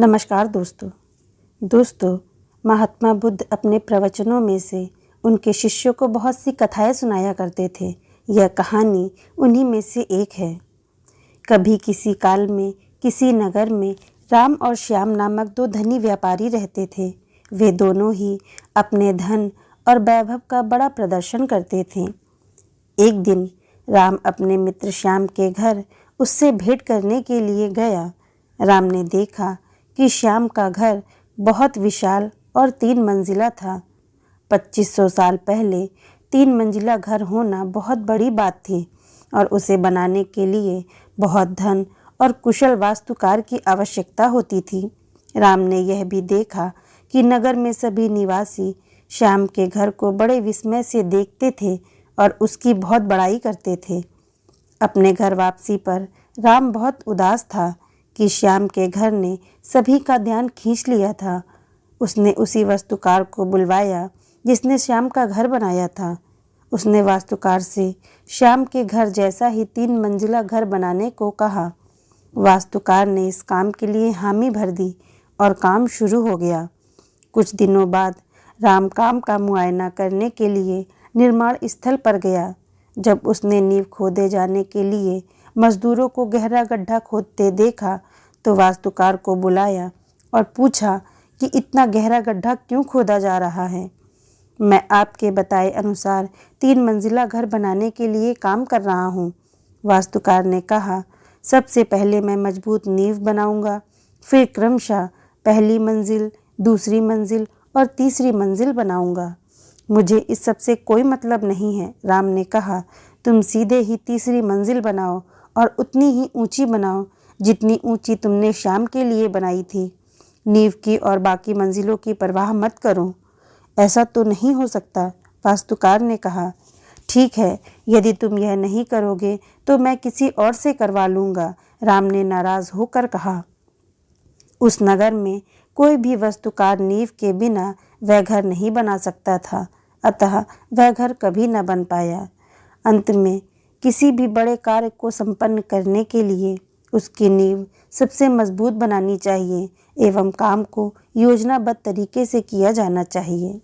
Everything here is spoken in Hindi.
नमस्कार दोस्तों, महात्मा बुद्ध अपने प्रवचनों में से उनके शिष्यों को बहुत सी कथाएं सुनाया करते थे। यह कहानी उन्हीं में से एक है। कभी किसी काल में किसी नगर में राम और श्याम नामक दो धनी व्यापारी रहते थे। वे दोनों ही अपने धन और वैभव का बड़ा प्रदर्शन करते थे। एक दिन राम अपने मित्र श्याम के घर उससे भेंट करने के लिए गया। राम ने देखा कि श्याम का घर बहुत विशाल और 3 मंजिला था। 2500 साल पहले 3 मंजिला घर होना बहुत बड़ी बात थी और उसे बनाने के लिए बहुत धन और कुशल वास्तुकार की आवश्यकता होती थी। राम ने यह भी देखा कि नगर में सभी निवासी श्याम के घर को बड़े विस्मय से देखते थे और उसकी बहुत बड़ाई करते थे। अपने घर वापसी पर राम बहुत उदास था कि श्याम के घर ने सभी का ध्यान खींच लिया था। उसने उसी वास्तुकार को बुलवाया जिसने श्याम का घर बनाया था। उसने वास्तुकार से श्याम के घर जैसा ही 3 मंजिला घर बनाने को कहा। वास्तुकार ने इस काम के लिए हामी भर दी और काम शुरू हो गया। कुछ दिनों बाद राम काम का मुआयना करने के लिए निर्माण स्थल पर गया। जब उसने नींव खोदे जाने के लिए मजदूरों को गहरा गड्ढा खोदते देखा तो वास्तुकार को बुलाया और पूछा कि इतना गहरा गड्ढा क्यों खोदा जा रहा है। मैं आपके बताए अनुसार 3 मंजिला घर बनाने के लिए काम कर रहा हूँ। वास्तुकार ने कहा, सबसे पहले मैं मजबूत नींव बनाऊंगा, फिर क्रमशः पहली मंजिल, दूसरी मंजिल और तीसरी मंजिल बनाऊंगा। मुझे इस सब से कोई मतलब नहीं है। राम ने कहा, तुम सीधे ही तीसरी मंजिल बनाओ और उतनी ही ऊंची बनाओ जितनी ऊंची तुमने श्याम के लिए बनाई थी। नींव की और बाकी मंजिलों की परवाह मत करो। ऐसा तो नहीं हो सकता, वास्तुकार ने कहा। ठीक है, यदि तुम यह नहीं करोगे तो मैं किसी और से करवा लूँगा, राम ने नाराज होकर कहा। उस नगर में कोई भी वास्तुकार नींव के बिना वह घर नहीं बना सकता था, अतः वह घर कभी न बन पाया। अंत में किसी भी बड़े कार्य को संपन्न करने के लिए उसकी नींव सबसे मजबूत बनानी चाहिए एवं काम को योजनाबद्ध तरीके से किया जाना चाहिए।